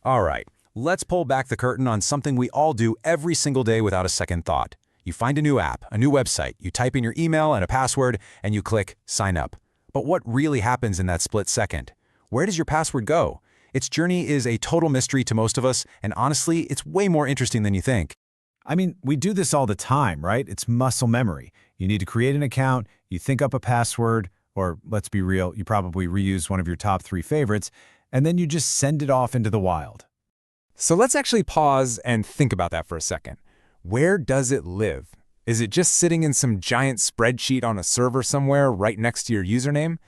All right, let's pull back the curtain on something we all do every single day without a second thought. You find a new app, a new website, you type in your email and a password, and you click sign up. But what really happens in that split second? Where does your password go? Its journey is a total mystery to most of us, and honestly, it's way more interesting than you think. I mean, we do this all the time, right? It's muscle memory. You need to create an account, you think up a password, or let's be real, you probably reuse one of your top 3 favorites, and then you just send it off into the wild. So let's actually pause and think about that for a second. Where does it live? Is it just sitting in some giant spreadsheet on a server somewhere right next to your username?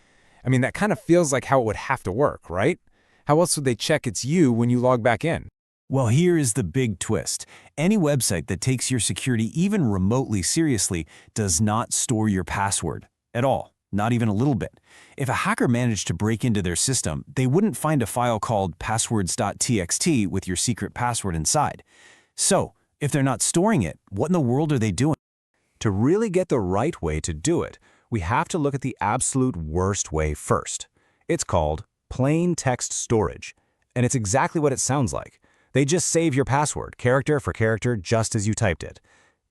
I mean, that kind of feels like how it would have to work, right? How else would they check it's you when you log back in? Well, here is the big twist. Any website that takes your security even remotely seriously does not store your password at all, not even a little bit. If a hacker managed to break into their system, they wouldn't find a file called passwords.txt with your secret password inside. So, if they're not storing it, what in the world are they doing? To really get the right way to do it, we have to look at the absolute worst way first. It's called plain text storage, and it's exactly what it sounds like. They just save your password, character for character, just as you typed it.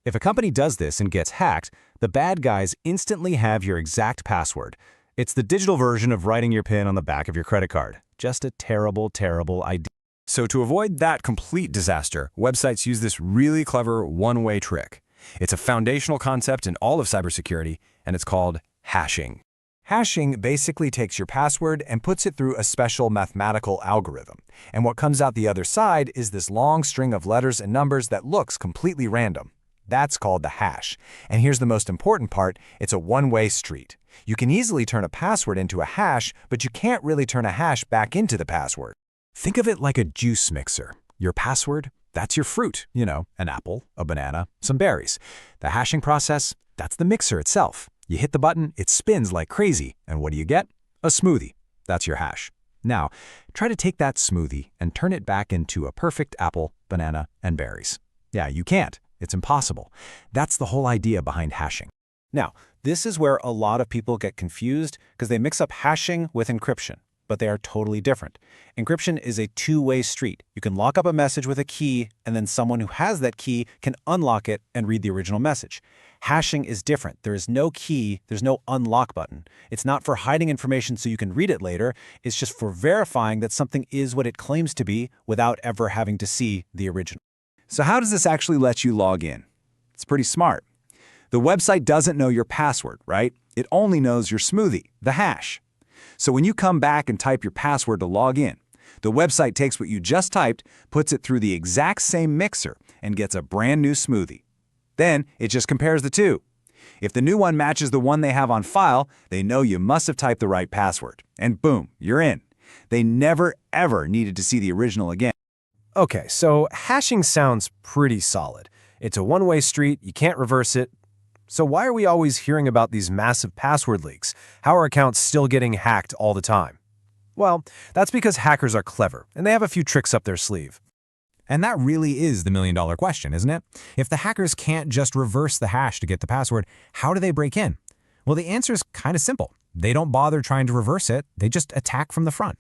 If a company does this and gets hacked, the bad guys instantly have your exact password. It's the digital version of writing your PIN on the back of your credit card. Just a terrible, terrible idea. So to avoid that complete disaster, websites use this really clever one-way trick. It's a foundational concept in all of cybersecurity, and it's called hashing. Hashing basically takes your password and puts it through a special mathematical algorithm. And what comes out the other side is this long string of letters and numbers that looks completely random. That's called the hash. And here's the most important part, it's a one-way street. You can easily turn a password into a hash, but you can't really turn a hash back into the password. Think of it like a juice mixer. Your password, that's your fruit, an apple, a banana, some berries. The hashing process, that's the mixer itself. You hit the button, it spins like crazy, and what do you get? A smoothie. That's your hash. Now, try to take that smoothie and turn it back into a perfect apple, banana, and berries. Yeah, you can't. It's impossible. That's the whole idea behind hashing. Now, this is where a lot of people get confused because they mix up hashing with encryption, but they are totally different. Encryption is a two-way street. You can lock up a message with a key, and then someone who has that key can unlock it and read the original message. Hashing is different. There is no key, there's no unlock button. It's not for hiding information so you can read it later. It's just for verifying that something is what it claims to be without ever having to see the original. So how does this actually let you log in? It's pretty smart. The website doesn't know your password, right? It only knows your smoothie, the hash. So when you come back and type your password to log in, the website takes what you just typed, puts it through the exact same mixer, and gets a brand new smoothie. Then it just compares the two. If the new one matches the one they have on file, they know you must have typed the right password. And boom, you're in. They never, ever needed to see the original again. Okay, so hashing sounds pretty solid. It's a one-way street, you can't reverse it. So why are we always hearing about these massive password leaks? How are accounts still getting hacked all the time? Well, that's because hackers are clever, and they have a few tricks up their sleeve. And that really is the million-dollar question, isn't it? If the hackers can't just reverse the hash to get the password, how do they break in? Well, the answer is kind of simple. They don't bother trying to reverse it, they just attack from the front.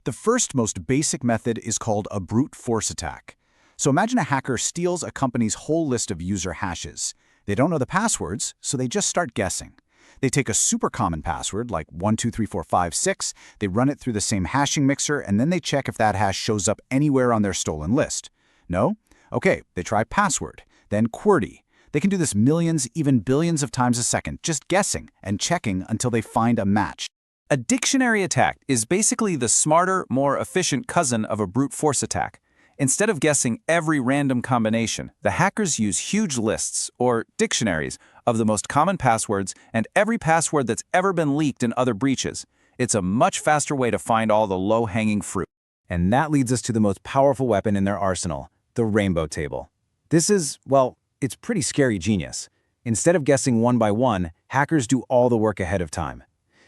The first most basic method is called a brute force attack. So imagine a hacker steals a company's whole list of user hashes. They don't know the passwords, so they just start guessing. They take a super common password like 123456, they run it through the same hashing mixer, and then they check if that hash shows up anywhere on their stolen list. No? Okay, they try password, then QWERTY. They can do this millions, even billions of times a second, just guessing and checking until they find a match. A dictionary attack is basically the smarter, more efficient cousin of a brute force attack. Instead of guessing every random combination, the hackers use huge lists, or dictionaries, of the most common passwords and every password that's ever been leaked in other breaches. It's a much faster way to find all the low-hanging fruit. And that leads us to the most powerful weapon in their arsenal, the rainbow table. This is, well, it's pretty scary genius. Instead of guessing one by one, hackers do all the work ahead of time.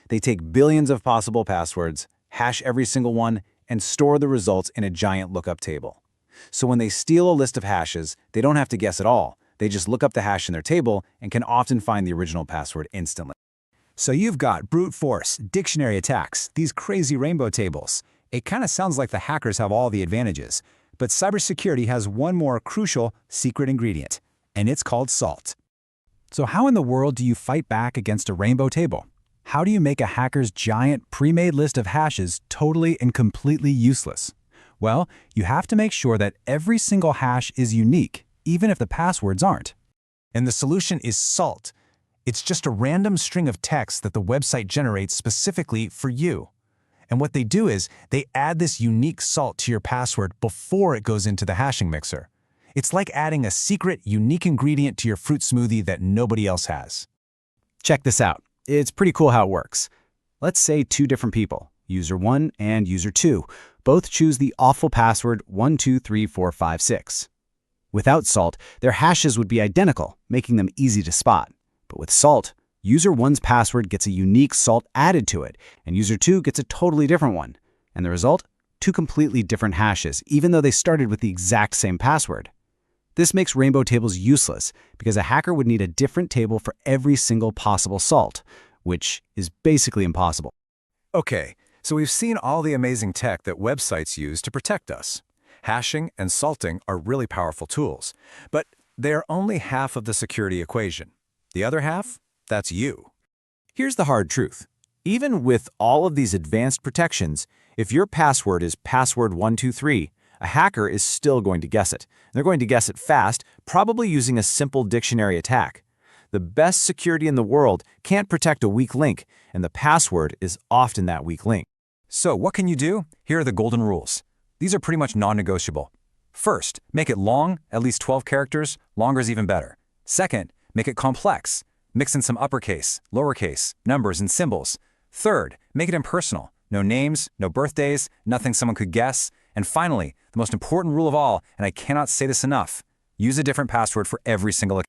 They take billions of possible passwords, hash every single one, and store the results in a giant lookup table. So when they steal a list of hashes, they don't have to guess at all. They just look up the hash in their table and can often find the original password instantly. So you've got brute force, dictionary attacks, these crazy rainbow tables. It kind of sounds like the hackers have all the advantages, but cybersecurity has one more crucial secret ingredient, and it's called salt. So how in the world do you fight back against a rainbow table? How do you make a hacker's giant pre-made list of hashes totally and completely useless? Well, you have to make sure that every single hash is unique, even if the passwords aren't. And the solution is salt. It's just a random string of text that the website generates specifically for you. And what they do is they add this unique salt to your password before it goes into the hashing mixer. It's like adding a secret, unique ingredient to your fruit smoothie that nobody else has. Check this out. It's pretty cool how it works. Let's say two different people, user 1 and user 2, both choose the awful password 123456. Without salt, their hashes would be identical, making them easy to spot. But with salt, user 1's password gets a unique salt added to it, and user 2 gets a totally different one. And the result? Two completely different hashes, even though they started with the exact same password. This makes rainbow tables useless because a hacker would need a different table for every single possible salt, which is basically impossible. Okay, so we've seen all the amazing tech that websites use to protect us. Hashing and salting are really powerful tools, but they're only half of the security equation. The other half? That's you. Here's the hard truth. Even with all of these advanced protections, if your password is password123, a hacker is still going to guess it. They're going to guess it fast, probably using a simple dictionary attack. The best security in the world can't protect a weak link, and the password is often that weak link. So what can you do? Here are the golden rules. These are pretty much non-negotiable. First, make it long, at least 12 characters. Longer is even better. Second, make it complex. Mix in some uppercase, lowercase, numbers, and symbols. Third, make it impersonal. No names, no birthdays, nothing someone could guess. And finally, the most important rule of all, and I cannot say this enough, use a different password for every single account.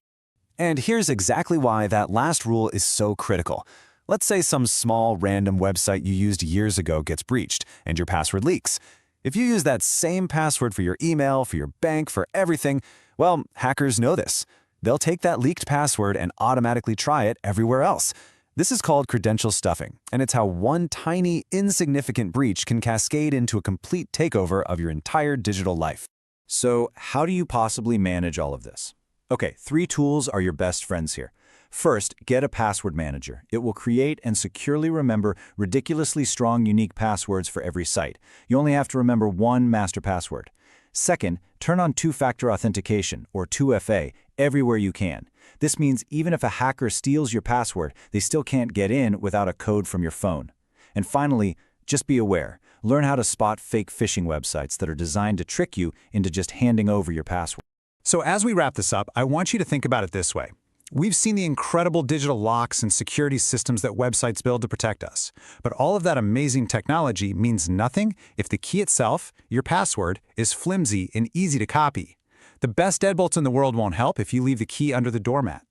And here's exactly why that last rule is so critical. Let's say some small random website you used years ago gets breached and your password leaks. If you use that same password for your email, for your bank, for everything, well, hackers know this. They'll take that leaked password and automatically try it everywhere else. This is called credential stuffing, and it's how one tiny, insignificant breach can cascade into a complete takeover of your entire digital life. So how do you possibly manage all of this? Okay, 3 tools are your best friends here. First, get a password manager. It will create and securely remember ridiculously strong, unique passwords for every site. You only have to remember one master password. Second, turn on two-factor authentication, or 2FA, everywhere you can. This means even if a hacker steals your password, they still can't get in without a code from your phone. And finally, just be aware. Learn how to spot fake phishing websites that are designed to trick you into just handing over your password. So as we wrap this up, I want you to think about it this way. We've seen the incredible digital locks and security systems that websites build to protect us. But all of that amazing technology means nothing if the key itself, your password, is flimsy and easy to copy. The best deadbolts in the world won't help if you leave the key under the doormat.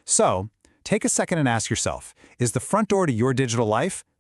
So, take a second and ask yourself, is the front door to your digital life